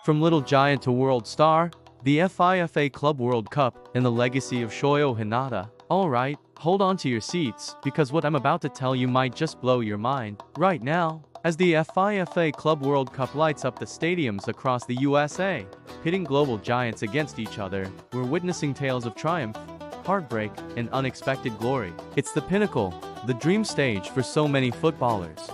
From little giant to world star, the FIFA Club World Cup and the legacy of Shoyo Hinata. Alright, hold on to your seats, because what I'm about to tell you might just blow your mind. Right now, as the FIFA Club World Cup lights up the stadiums across the USA, pitting global giants against each other, we're witnessing tales of triumph, heartbreak, and unexpected glory. It's the pinnacle, the dream stage for so many footballers.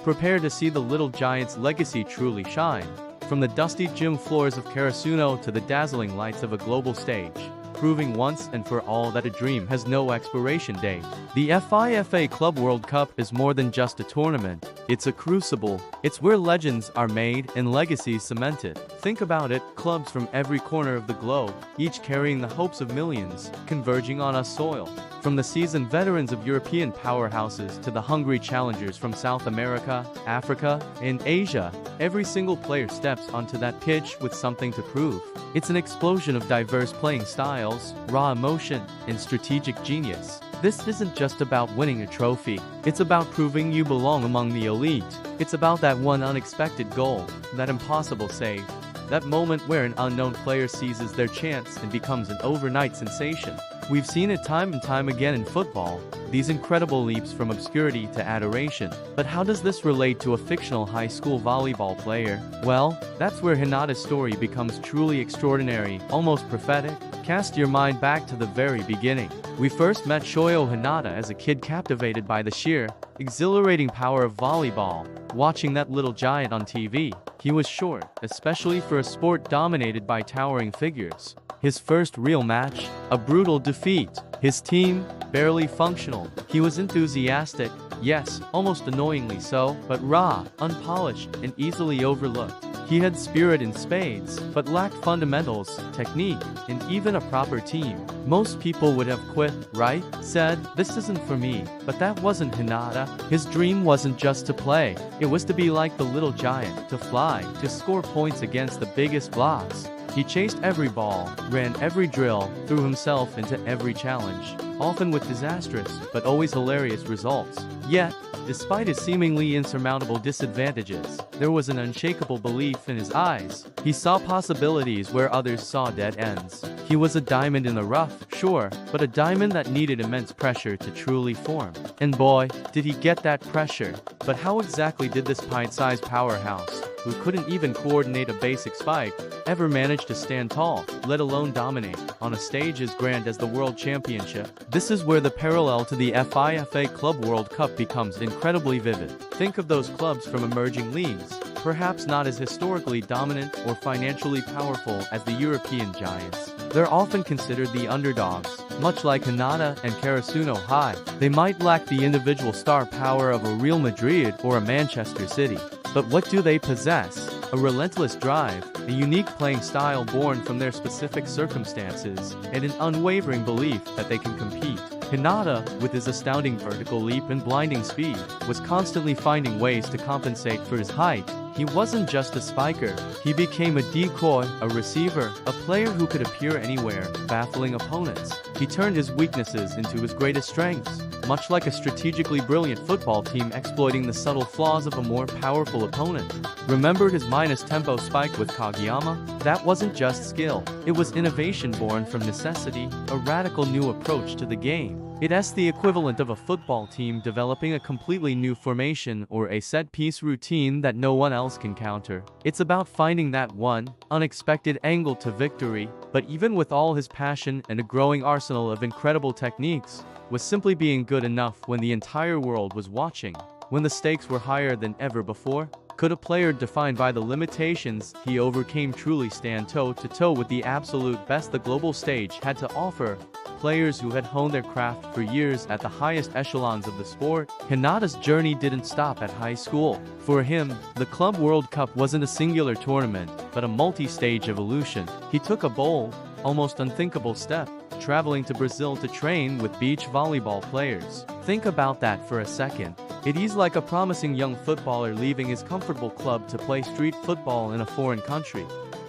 Prepare to see the little giant's legacy truly shine, from the dusty gym floors of Karasuno to the dazzling lights of a global stage, proving once and for all that a dream has no expiration date. The FIFA Club World Cup is more than just a tournament. It's a crucible. It's where legends are made and legacies cemented. Think about it, clubs from every corner of the globe, each carrying the hopes of millions, converging on us soil. From the seasoned veterans of European powerhouses to the hungry challengers from South America, Africa, and Asia, every single player steps onto that pitch with something to prove. It's an explosion of diverse playing styles, raw emotion, and strategic genius. This isn't just about winning a trophy. It's about proving you belong among the elite. It's about that one unexpected goal, that impossible save, that moment where an unknown player seizes their chance and becomes an overnight sensation. We've seen it time and time again in football, these incredible leaps from obscurity to adoration. But how does this relate to a fictional high school volleyball player? Well, that's where Hinata's story becomes truly extraordinary, almost prophetic. Cast your mind back to the very beginning. We first met Shoyo Hinata as a kid, captivated by the sheer, exhilarating power of volleyball. Watching that little giant on TV, he was short, especially for a sport dominated by towering figures. His first real match, a brutal defeat. His team, barely functional. He was enthusiastic, yes, almost annoyingly so, but raw, unpolished, and easily overlooked. He had spirit in spades, but lacked fundamentals, technique, and even a proper team. Most people would have quit, right? Said, this isn't for me. But that wasn't Hinata. His dream wasn't just to play. It was to be like the little giant, to fly, to score points against the biggest blocks. He chased every ball, ran every drill, threw himself into every challenge, often with disastrous, but always hilarious results. Yet, despite his seemingly insurmountable disadvantages, there was an unshakable belief in his eyes. He saw possibilities where others saw dead ends. He was a diamond in the rough, sure, but a diamond that needed immense pressure to truly form. And boy, did he get that pressure. But how exactly did this pint-sized powerhouse, who couldn't even coordinate a basic spike, ever manage to stand tall, let alone dominate, on a stage as grand as the World Championship? This is where the parallel to the FIFA Club World Cup becomes incredibly vivid. Think of those clubs from emerging leagues, perhaps not as historically dominant or financially powerful as the European giants. They're often considered the underdogs. Much like Hinata and Karasuno High, they might lack the individual star power of a Real Madrid or a Manchester City. But what do they possess? A relentless drive, a unique playing style born from their specific circumstances, and an unwavering belief that they can compete. Hinata, with his astounding vertical leap and blinding speed, was constantly finding ways to compensate for his height. He wasn't just a spiker, he became a decoy, a receiver, a player who could appear anywhere, baffling opponents. He turned his weaknesses into his greatest strengths, much like a strategically brilliant football team exploiting the subtle flaws of a more powerful opponent. Remember his -tempo spike with Kageyama? That wasn't just skill, it was innovation born from necessity, a radical new approach to the game. It's the equivalent of a football team developing a completely new formation or a set-piece routine that no one else can counter. It's about finding that one, unexpected angle to victory. But even with all his passion and a growing arsenal of incredible techniques, was simply being good enough when the entire world was watching? When the stakes were higher than ever before? Could a player defined by the limitations he overcame truly stand toe-to-toe with the absolute best the global stage had to offer? Players who had honed their craft for years at the highest echelons of the sport. Hinata's journey didn't stop at high school. For him, the Club World Cup wasn't a singular tournament, but a multi-stage evolution. He took a bold, almost unthinkable step, traveling to Brazil to train with beach volleyball players. Think about that for a second. It's like a promising young footballer leaving his comfortable club to play street football in a foreign country.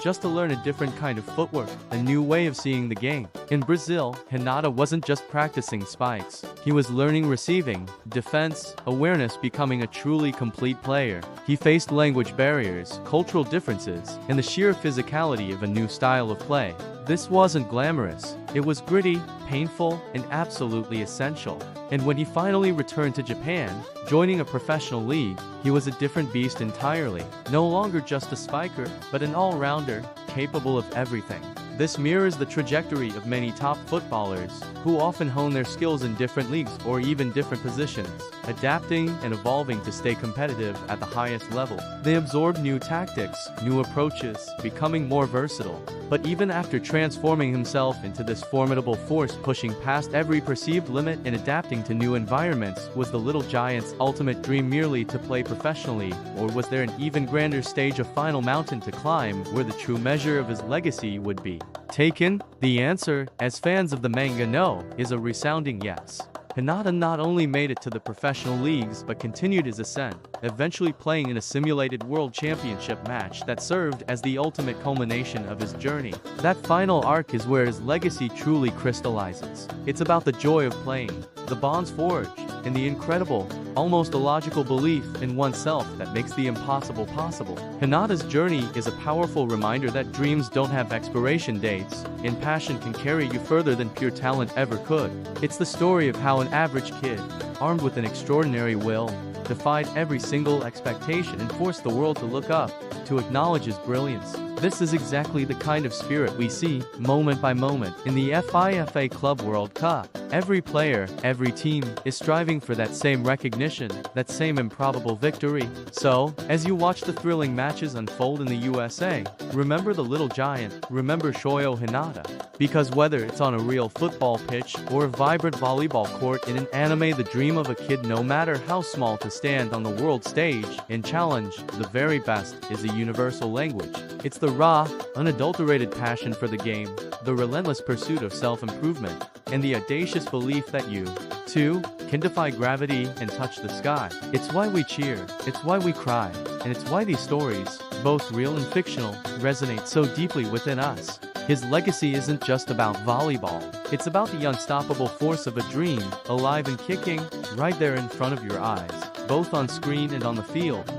just to learn a different kind of footwork, a new way of seeing the game. In Brazil, Hinata wasn't just practicing spikes. He was learning receiving, defense, awareness, becoming a truly complete player. He faced language barriers, cultural differences, and the sheer physicality of a new style of play. This wasn't glamorous. It was gritty, painful, and absolutely essential. And when he finally returned to Japan, joining a professional league, he was a different beast entirely. No longer just a spiker, but an all-rounder, capable of everything. This mirrors the trajectory of many top footballers, who often hone their skills in different leagues or even different positions, adapting and evolving to stay competitive at the highest level. They absorb new tactics, new approaches, becoming more versatile. But even after transforming himself into this formidable force, pushing past every perceived limit and adapting to new environments, was the little giant's ultimate dream merely to play professionally, or was there an even grander stage, a final mountain to climb, where the true measure of his legacy would be taken? The answer, as fans of the manga know, is a resounding yes. Hinata not only made it to the professional leagues but continued his ascent, eventually playing in a simulated world championship match that served as the ultimate culmination of his journey. That final arc is where his legacy truly crystallizes. It's about the joy of playing, the bonds forged, and the incredible, almost illogical belief in oneself that makes the impossible possible. Hinata's journey is a powerful reminder that dreams don't have expiration dates, and passion can carry you further than pure talent ever could. It's the story of how an average kid, armed with an extraordinary will, defied every single expectation and forced the world to look up, to acknowledge his brilliance. This is exactly the kind of spirit we see, moment by moment, in the FIFA Club World Cup. Every player, every team, is striving for that same recognition, that same improbable victory. So, as you watch the thrilling matches unfold in the USA, remember the little giant, remember Shoyo Hinata. Because whether it's on a real football pitch or a vibrant volleyball court in an anime, the dream of a kid, no matter how small, to stand on the world stage and challenge the very best, is a universal language. It's the raw, unadulterated passion for the game, the relentless pursuit of self-improvement, and the audacious belief that you, too, can defy gravity and touch the sky. It's why we cheer, it's why we cry, and it's why these stories, both real and fictional, resonate so deeply within us. His legacy isn't just about volleyball. It's about the unstoppable force of a dream, alive and kicking, right there in front of your eyes, both on screen and on the field.